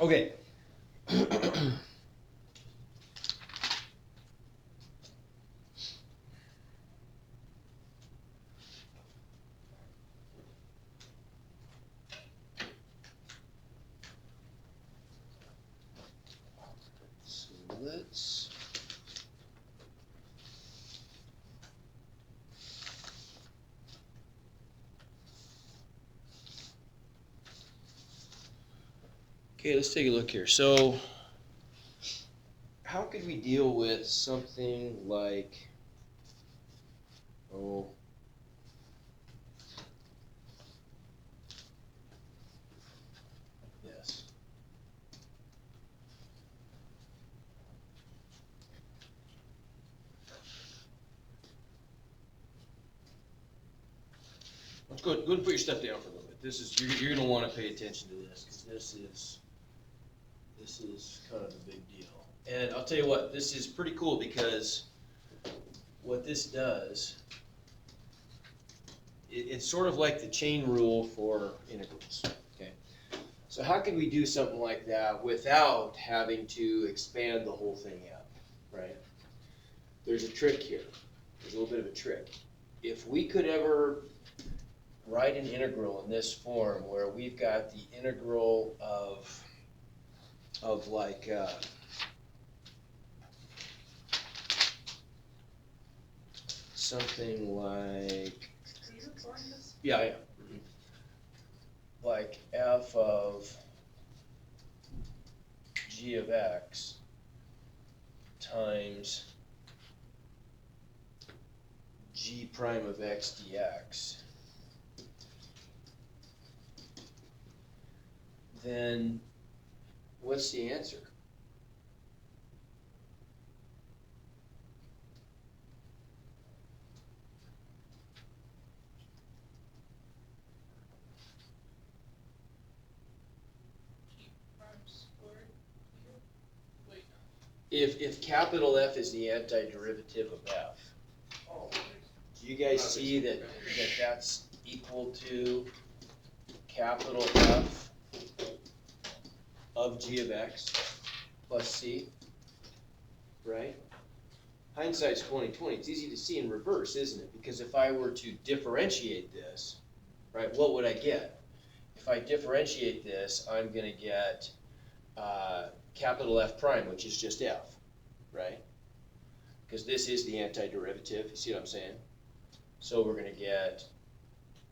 Okay. So let's let's take a look here. So how could we deal with something like, oh, yes. Let's go and put your stuff down for a little bit. This is, you're gonna wanna pay attention to this, because this is kind of a big deal. And I'll tell you what, this is pretty cool, because what this does, it's sort of like the chain rule for integrals, okay? So how can we do something like that without having to expand the whole thing out, right? There's a trick here. There's a little bit of a trick. If we could ever write an integral in this form where we've got the integral of like something like, yeah, I am. Like f of g of x times g prime of x dx, then what's the answer? If capital F is the antiderivative of f, do you guys see that that's equal to capital F of g of x plus c, right? Hindsight's 20/20. It's easy to see in reverse, isn't it? Because if I were to differentiate this, right, what would I get? If I differentiate this, I'm going to get capital F prime, which is just f, right? Because this is the antiderivative. You see what I'm saying? So we're going to get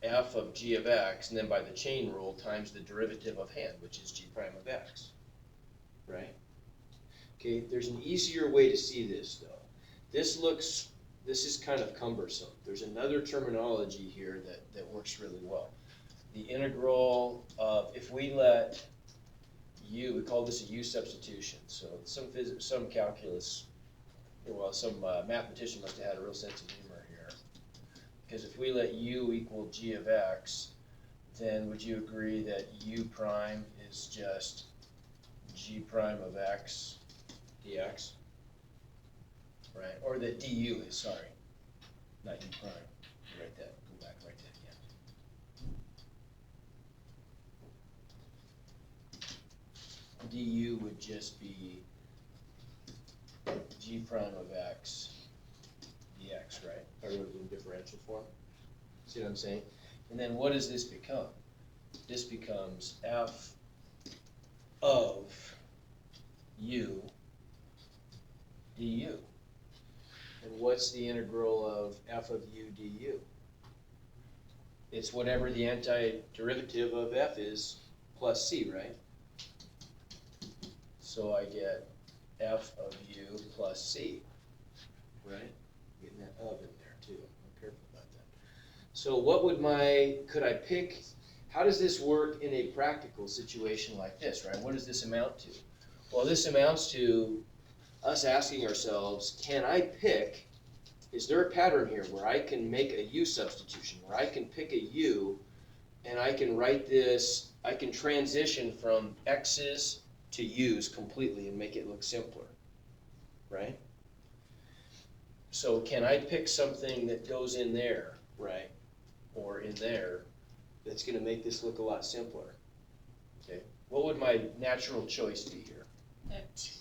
f of g of x, and then by the chain rule, times the derivative of hand, which is g prime of x, right? Okay, there's an easier way to see this, though. This is kind of cumbersome. There's another terminology here that works really well. The integral of, if we let u, we call this a u substitution. So some calculus, well, some mathematician must have had a real sense of humor here. Because if we let u equal g of x, then would you agree that u prime is just g prime of x dx? Right? Or that du is, sorry, not u prime. Write that, go back, write that again. Du would just be g prime of x dx, right? If I wrote it in differential form. See what I'm saying? And then what does this become? This becomes f of u du. And what's the integral of f of u du? It's whatever the antiderivative of f is plus c, right? So I get f of u plus c, right? Getting that of in there too. I'm careful about that. So what would could I pick, how does this work in a practical situation like this, right? What does this amount to? Well, this amounts to us asking ourselves, can I pick, is there a pattern here where I can make a u substitution, where I can pick a u and I can write this, I can transition from x's to u's completely and make it look simpler, right? So can I pick something that goes in there, right, or in there, that's going to make this look a lot simpler, okay? What would my natural choice be here? X.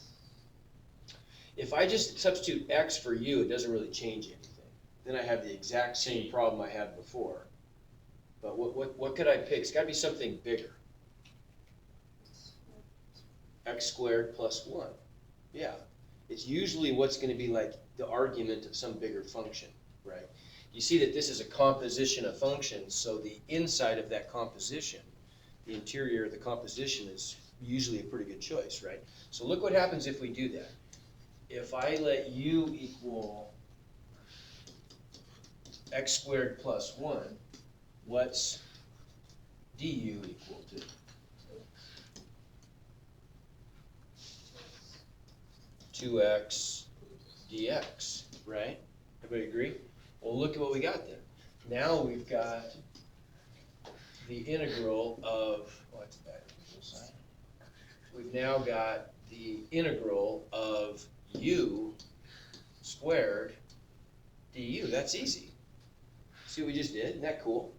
If I just substitute x for u, it doesn't really change anything. Then I have the exact same problem I had before. But what could I pick? It's got to be something bigger. X squared plus 1. Yeah. It's usually what's going to be like the argument of some bigger function, right? You see that this is a composition of functions, so the inside of that composition, the interior of the composition, is usually a pretty good choice, right? So look what happens if we do that. If I let u equal x squared plus 1, what's du equal to? 2x dx, right? Everybody agree? Well, look at what we got then. Now we've got the integral of, oh, that's a bad equal sign. We've now got the integral of u squared du. That's easy. See what we just did? Isn't that cool?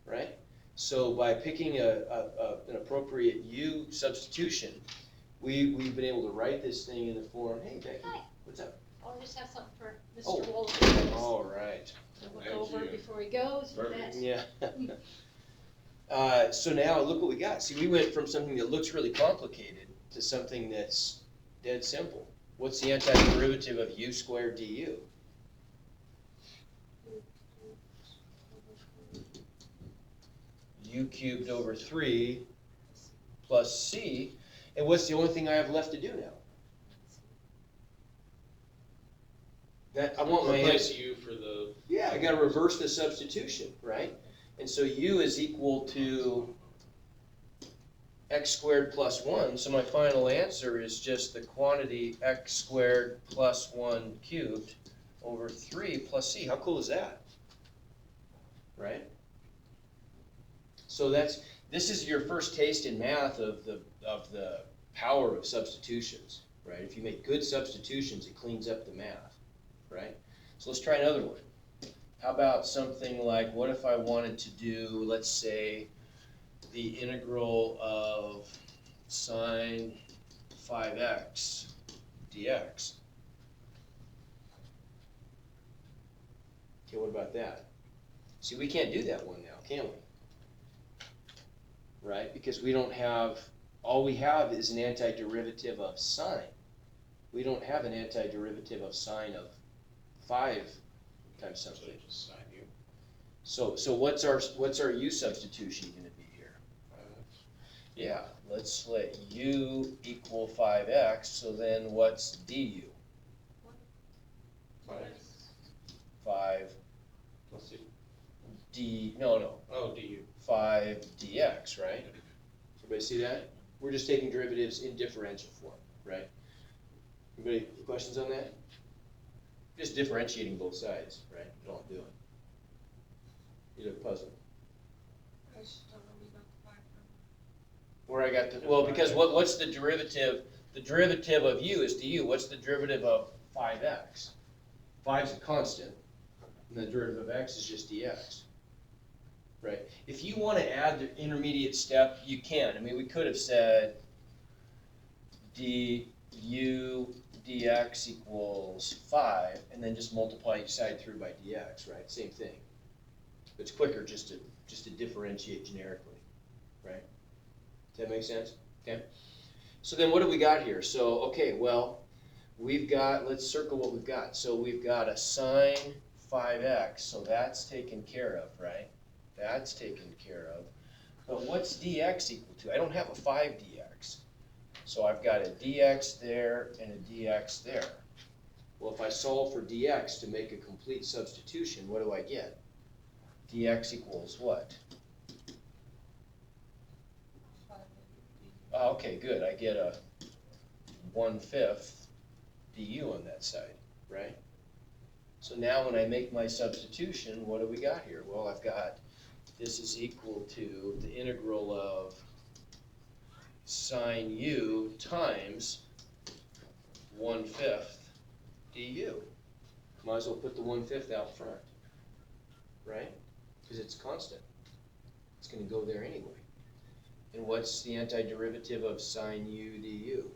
Right? So by picking an appropriate u substitution, we've been able to write this thing in the form, hey, Becky, Hi. What's up? I'll just have something for Mr. Oh. Wolf. All right. To look Thank over you. before he goes. Perfect. Yeah. So now look what we got. See, we went from something that looks really complicated to something that's dead simple. What's the antiderivative of u squared du? U cubed over 3 plus c. And what's the only thing I have left to do now? That I want my Replace answer. u for the. Yeah, I gotta reverse the substitution, right? And so u is equal to x squared plus 1, so my final answer is just the quantity x squared plus 1 cubed over 3 plus c. How cool is that? Right? So this is your first taste in math of the power of substitutions, right? If you make good substitutions, it cleans up the math, right? So let's try another one. How about something like, what if I wanted to do, let's say, the integral of sine 5x dx? Okay, what about that? See, we can't do that one now, can we? Right? Because we don't have, all we have is an antiderivative of sine. We don't have an antiderivative of sine of 5 times something. Just sign u. So what's our u substitution going to be here? Yeah, let's let u equal 5x, so then what's du? 5 5 plus c. no, Oh, du. 5 dx, right? Everybody see that? We're just taking derivatives in differential form, right? Anybody questions on that? Just differentiating both sides, right? That's all I'm doing. You look puzzled. Where I got the, well, because what's the derivative? The derivative of u is du. What's the derivative of 5x? 5's a constant, and the derivative of x is just dx. Right? If you want to add the intermediate step, you can. I mean, we could have said du dx equals 5, and then just multiply each side through by dx, right? Same thing. It's quicker just to differentiate generically, right? Does that make sense? Okay. So then what do we got here? So, okay, well, we've got, let's circle what we've got. So we've got a sine 5x, so that's taken care of, right? That's taken care of. But what's dx equal to? I don't have a 5 dx. So I've got a dx there and a dx there. Well, if I solve for dx to make a complete substitution, what do I get? Dx equals what? Oh, okay, good. I get a 1/5 du on that side, right? So now when I make my substitution, what do we got here? Well, I've got this is equal to the integral of sine u times 1/5 du. Might as well put the 1/5 out front, right? Because it's constant. It's going to go there anyway. And what's the antiderivative of sine u du?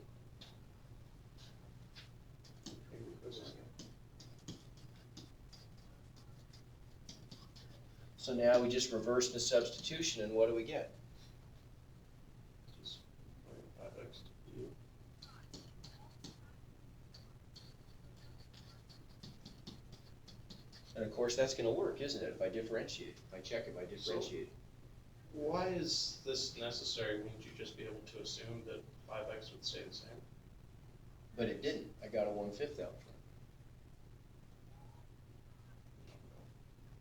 So now we just reverse the substitution, and what do we get? Just 5x du. And of course, that's gonna work, isn't it, if I differentiate, if I check if I differentiate. Why is this necessary? Wouldn't you just be able to assume that 5x would stay the same? But it didn't, I got a 1/5 out front.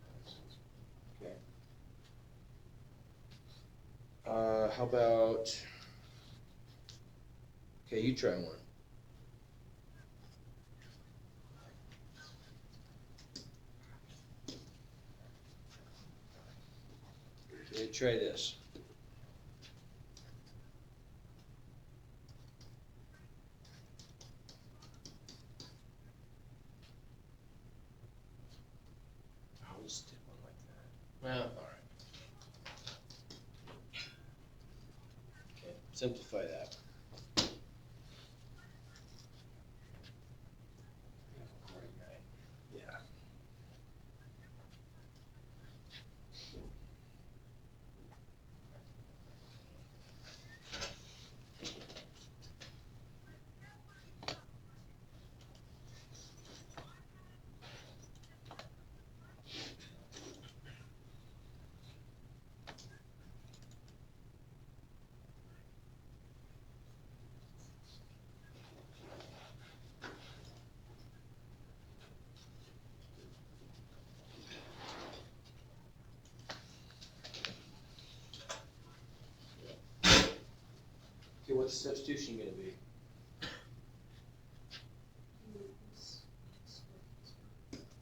That makes sense. Okay. How about, okay, you try one. Okay, try this. I'll just did one like that. Well, all right. Okay, simplify that. Yeah. Okay, what's the substitution gonna be?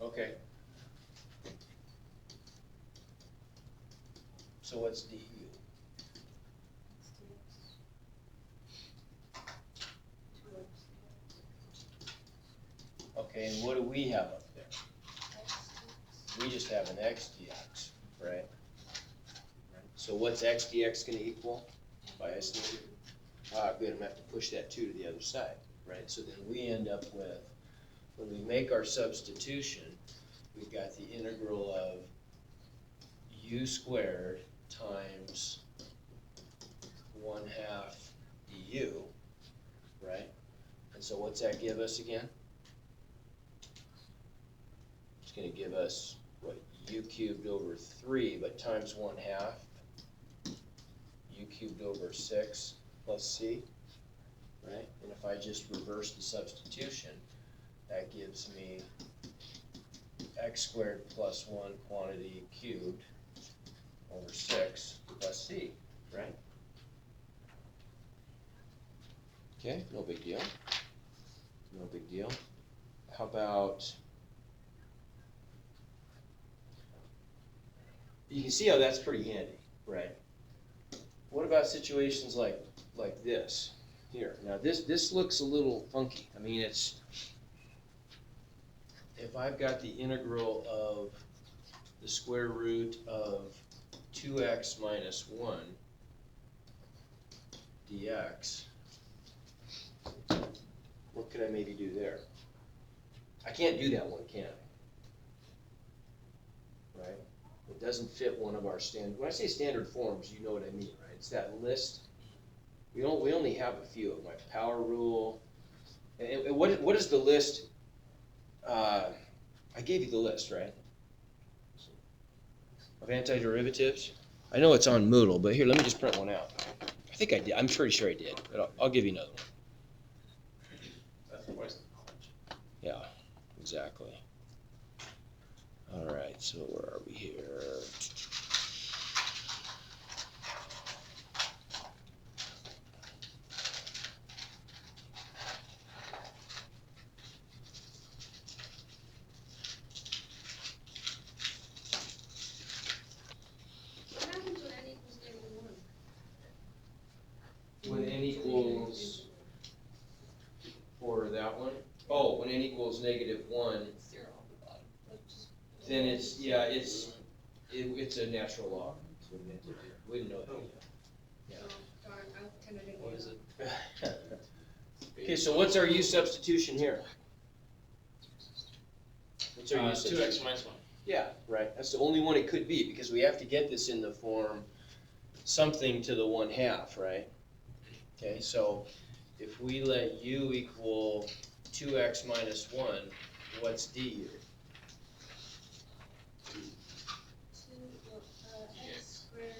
Okay. So what's du? Okay, and what do we have up there? We just have an x dx, right? So what's x dx gonna equal by estimating? Ah, good, I'm gonna have to push that 2 to the other side, right? So then we end up with, when we make our substitution, we've got the integral of u squared times 1/2 du, right? And so what's that give us again? It's gonna give us, what, u cubed over 3, but times 1/2, u cubed over 6 plus c, right? And if I just reverse the substitution, that gives me x squared plus 1 quantity cubed over 6 plus c, right? Okay, no big deal. No big deal. How about, you can see how that's pretty handy, right? What about situations like this here? Now this looks a little funky. I mean, it's, if I've got the integral of the square root of 2x minus 1 dx, what could I maybe do there? I can't do that one, can I? Right? It doesn't fit one of our standard, when I say standard forms, you know what I mean, right? It's that list. We only have a few of them, like power rule. And what is the list? I gave you the list, right? Of antiderivatives. I know it's on Moodle, but here, let me just print one out. I think I did. I'm pretty sure I did, but I'll give you another one. That's twice the knowledge. Yeah, exactly. All right, so where are we here? What happens when n equals -1? When n equals, for that one? Oh, when n equals -1, It's 0 on the bottom. then it's, yeah, it's a natural log. That's what we meant to do. We didn't know that yet. Yeah. Okay, so what's our u substitution here? What's our u Two substitution? x minus one. Yeah, right, that's the only one it could be, because we have to get this in the form something to the 1/2, right? Okay, so if we let u equal 2x minus 1, what's du? X squared.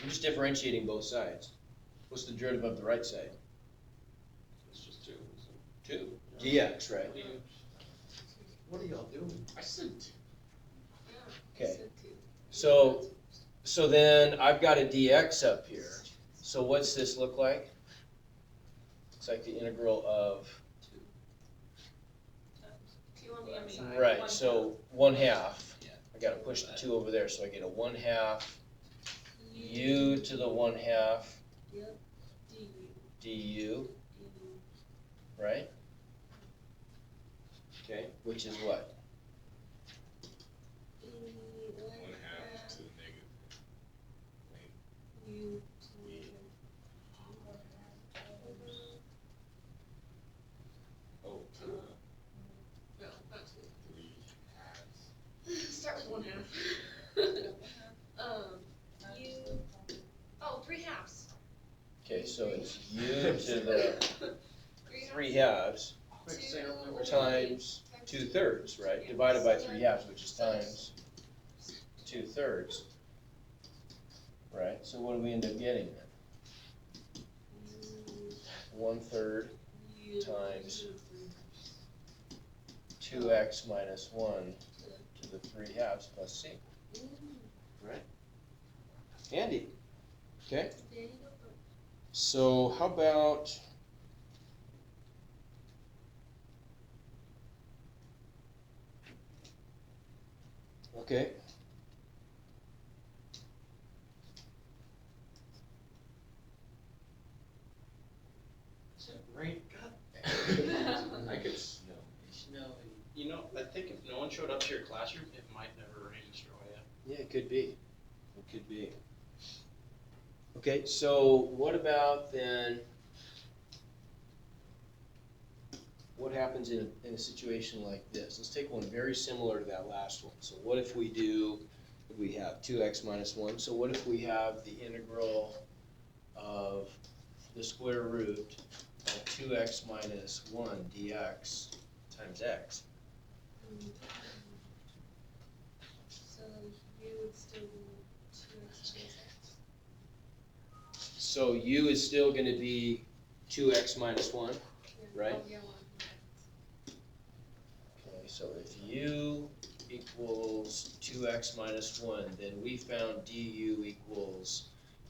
I'm just differentiating both sides. What's the derivative of the right side? It's just two. 2. dx, right? What are y'all doing? I said two. Okay. So then I've got a dx up here. So what's this look like? Looks like the integral of, Two on the other side. right, so 1/2. Yeah. I gotta push the 2 over there, so I get a 1/2 u to the 1/2 Yep. du, right? Okay, which is what? 1/2 to the negative. U Oh, to no, not two. 3/2. Start with 1/2. U, oh, 3/2. Okay, so it's u to the 3/2 Quick, say our number. times 2/3, right? Divided by 3/2, which is times 2/3. Right, so what do we end up getting then? 1/3 times 2x minus 1 to the 3/2 plus c. Right? Handy. Okay, There you go. so how about, okay, Is that rain? God. I could smell. You know, I think if no one showed up to your classroom, it might never rain in Destroya. yeah, it could be, it could be. Okay, so what about then, what happens in a situation like this? Let's take one very similar to that last one. So what if we do, we have 2x minus 1, so what if we have the integral of the square root of 2x minus 1 dx times x? So you would still be 2x minus x. So u is still gonna be 2x minus 1. Right. Oh, yeah, 1. Okay, so if u equals 2x minus 1, then we found du equals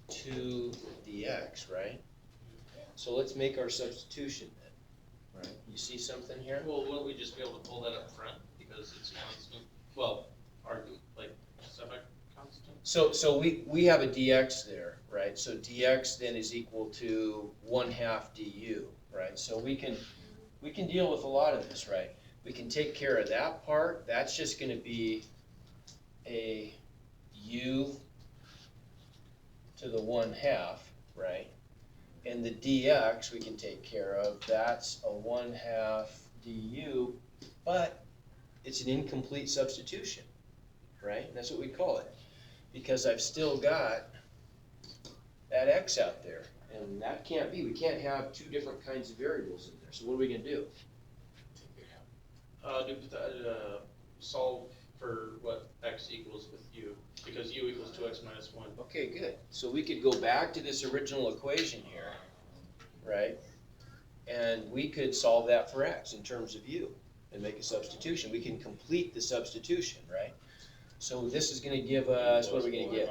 2 dx, right? So let's make our substitution then, right? You see something here? Well, wouldn't we just be able to pull that up front because it's constant? Well, like semi constant. So we have a dx there, right? So dx then is equal to 1/2 du, right? So we can deal with a lot of this, right? We can take care of that part. That's just gonna be a u to the 1/2, right? And the dx we can take care of. That's a 1/2 du, but it's an incomplete substitution, right? That's what we call it. Because I've still got that x out there, and that can't be. We can't have two different kinds of variables in there. So what are we gonna do? Solve for what x equals with u, because u equals 2x minus 1. Okay, good. So we could go back to this original equation here, right? And we could solve that for x in terms of u and make a substitution. We can complete the substitution, right? So this is gonna give us, what are we gonna get?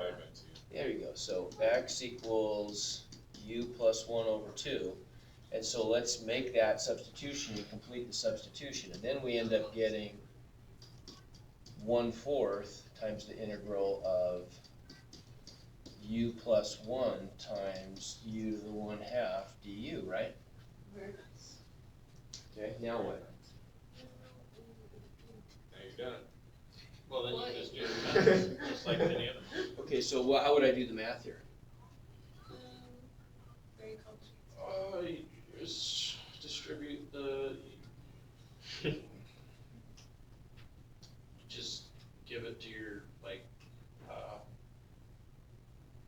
There you go. So x equals u plus 1 over 2. And so let's make that substitution and complete the substitution. And then we end up getting 1/4 times the integral of u plus 1 times u to the 1/2 du, right? Very nice. Okay, now what? Now you've done it. Well, then What? you just do the math, just like any other. Okay, so how would I do the math here? Very complicated. You just distribute the, just give it to your, like,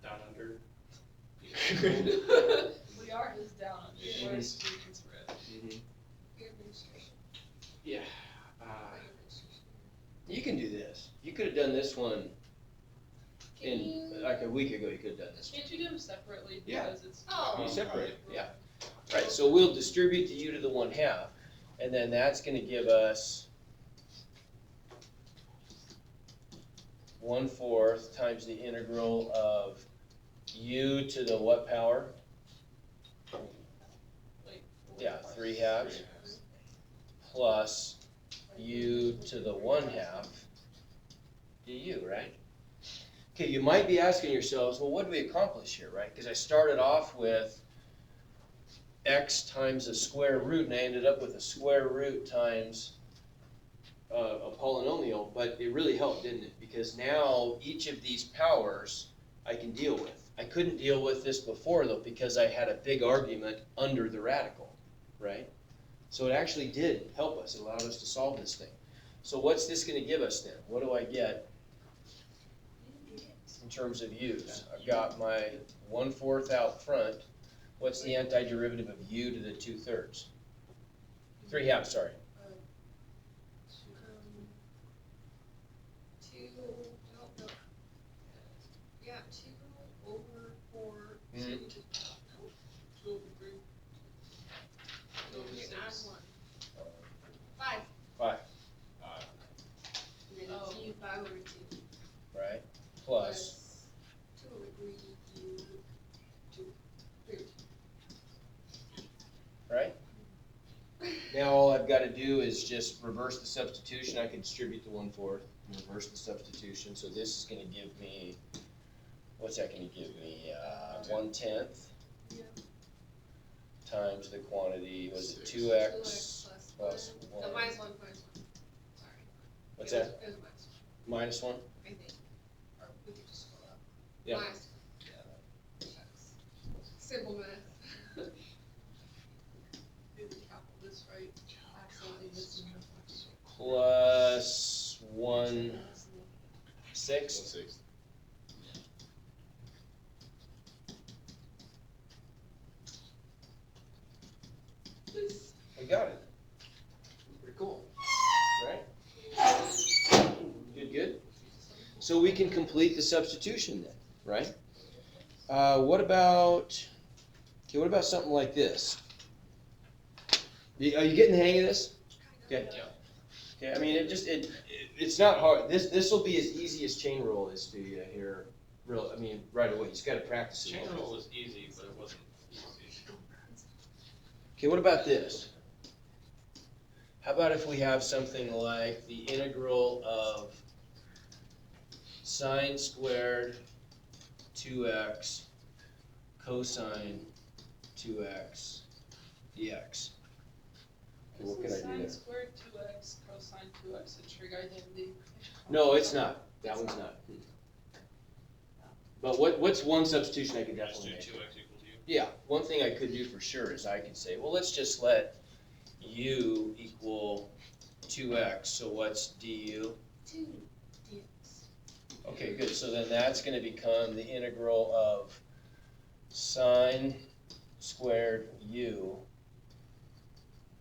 down under. We are just down on it. Mhm. We're speaking spread. Mhm. Your administration. Yeah. Your administration. You can do this. You could have done this one Can in, you? like a week ago, you could have done this one. Can't you do them separately Yeah. because it's. Oh. Separate, yeah. Right, so we'll distribute the u to the 1/2, and then that's gonna give us 1/4 times the integral of u to the what power? Like, Yeah, 3/2 plus u to the 1/2 du, right? Okay, you might be asking yourselves, well, what did we accomplish here, right? Because I started off with x times a square root, and I ended up with a square root times a polynomial, but it really helped, didn't it? Because now each of these powers I can deal with. I couldn't deal with this before, though, because I had a big argument under the radical, right? So it actually did help us. It allowed us to solve this thing. So what's this going to give us then? What do I get in terms of u's? I've got my 1/4 out front. What's the antiderivative of u to the 2/3? 3/2, sorry. 2, no. Yeah, 2 over 4, Mhm. 2 over 3. So we add 1. 5. 5, And then it's u 5 over 2. right? Plus, 2 over 3, u 2, 3. right? Now all I've got to do is just reverse the substitution. I can distribute the 1/4 and reverse the substitution. So this is going to give me, what's that going to give me? 1/10 Yeah. times the quantity, was it 2x 2x plus plus 1. 1? Minus 1, Sorry. What's It was- that? It was a minus 1, Minus 1? I think. Or we could just scroll up. Yeah. Minus 1. Shucks. Simple math. Did we calculate this right? Accidentally missing Plus 1/6? 1/6. Please. We got it. Pretty cool, right? Good. So we can complete the substitution then, right? What about something like this? Are you getting the hang of this? Okay. Okay, I mean, it's not hard. This will be as easy as chain rule is to you here, right away. You just gotta practice it. Chain rule was easy, but it wasn't easy. Okay, what about this? How about if we have something like the integral of sine squared 2x cosine 2x dx? Okay, what could I do Sine there? squared 2x cosine 2x a trig identity? No, it's not. That one's not. But what's one substitution I could Just definitely do make? 2x equals u. Yeah, one thing I could do for sure is I could say, well, let's just let u equal 2x, so what's du? 2 dx. Okay, good, so then that's gonna become the integral of sine squared u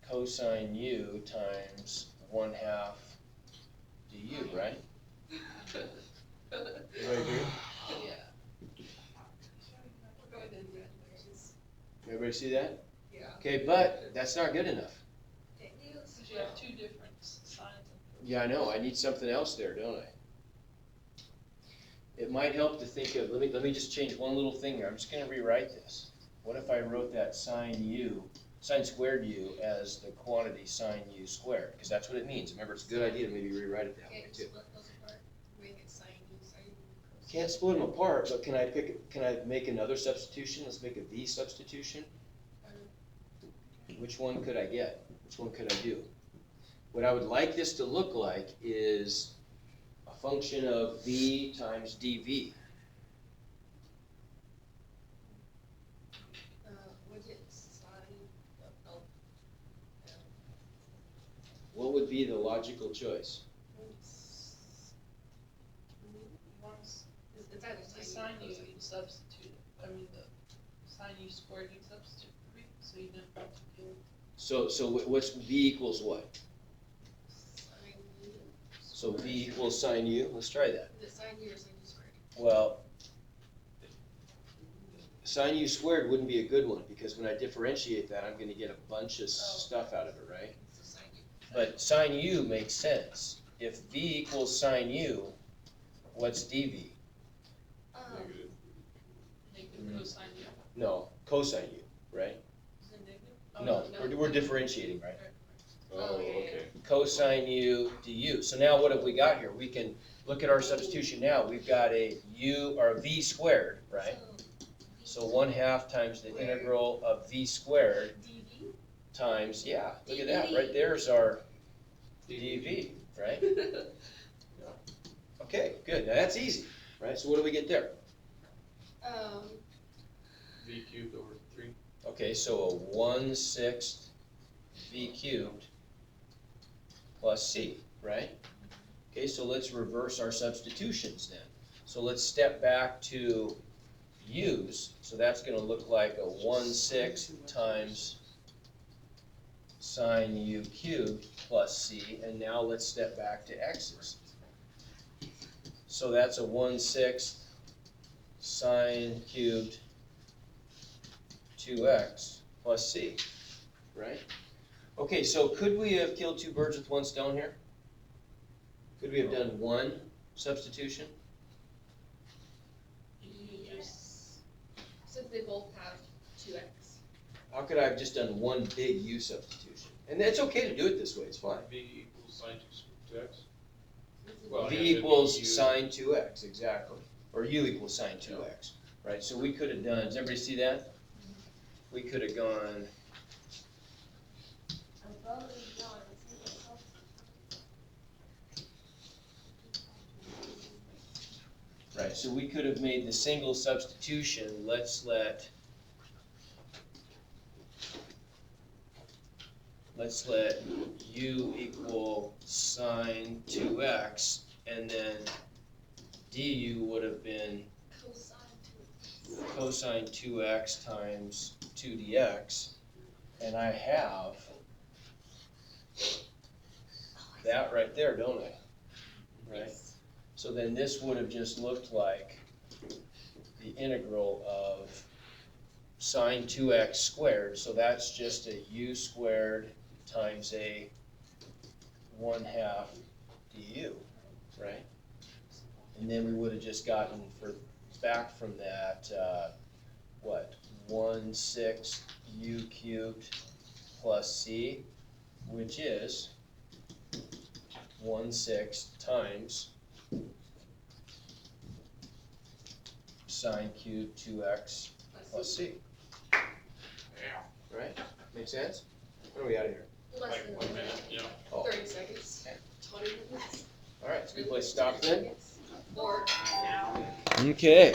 cosine u times 1/2 du, right? Everybody agree? Yeah. We're going in the animations. Everybody see that? Yeah. Okay, but that's not good enough. Because you have 2 different signs. Yeah, I know, I need something else there, don't I? It might help to think of, let me just change one little thing here. I'm just gonna rewrite this. What if I wrote that sine squared u as the quantity sine u squared? Because that's what it means. Remember, it's a good idea to maybe rewrite it that way Can't too. you split those apart? Make it sine u, cosine. Can't split them apart, but can I make another substitution? Let's make a v substitution. Which one could I get? Which one could I do? What I would like this to look like is a function of v times dv. What would be the logical choice? It's either The sign you substitute, I mean, the sign you squared you substitute for V, so you didn't have to do. So what's V equals what? Sine U. So V equals sine U, let's try that. Is it sine U or sine U squared? Well, sine U squared wouldn't be a good one, because when I differentiate that, I'm gonna get a bunch of stuff out of it, right? So sine U. But sine U makes sense. If V equals sine U, what's dV? Negative cosine U. No, cosine U, right? Is it negative? Oh, No, we're differentiating, right? Oh, yeah, yeah. Cosine U du. So now what have we got here? We can look at our substitution now. We've got a U, or V squared, right? So 1/2 times the integral of V squared dV? times, yeah, look at that, right there's our dV, right? Okay, good, now that's easy, right? So what do we get there? V cubed over 3. Okay, so a 1/6 V cubed plus C, right? Okay, so let's reverse our substitutions then. So let's step back to U's, so that's gonna look like a 1/6 times sine U cubed plus C, and now let's step back to X's. So that's a 1/6 sine cubed 2x plus C, right? Okay, so could we have killed two birds with one stone here? Could we have done one substitution? Yes. Since they both have 2x. How could I have just done one big U substitution? And it's okay to do it this way, it's fine. V equals sine 2x. This Well, is- V yeah, it'd be equals U. sine 2x, exactly. Or U equals sine 2x, right? So we could have done, does everybody see that? We could have gone, right, so we could have made the single substitution, let's let U equal sine 2x, and then du would have been Cosine 2x. cosine 2x times 2 dx, and I have that right there, don't I? Right? Yes. So then this would have just looked like the integral of sine 2x squared, so that's just a U squared times a 1/2 du, right? And then we would have just gotten back from that, 1/6 U cubed plus C, which is 1/6 times sine cubed 2x plus C. Yeah. Right? Make sense? When are we out of here? Less Like than 1 minute, yeah. Oh, 30 seconds. 20 minutes. all right, it's a good place to stop then. Or now. Okay.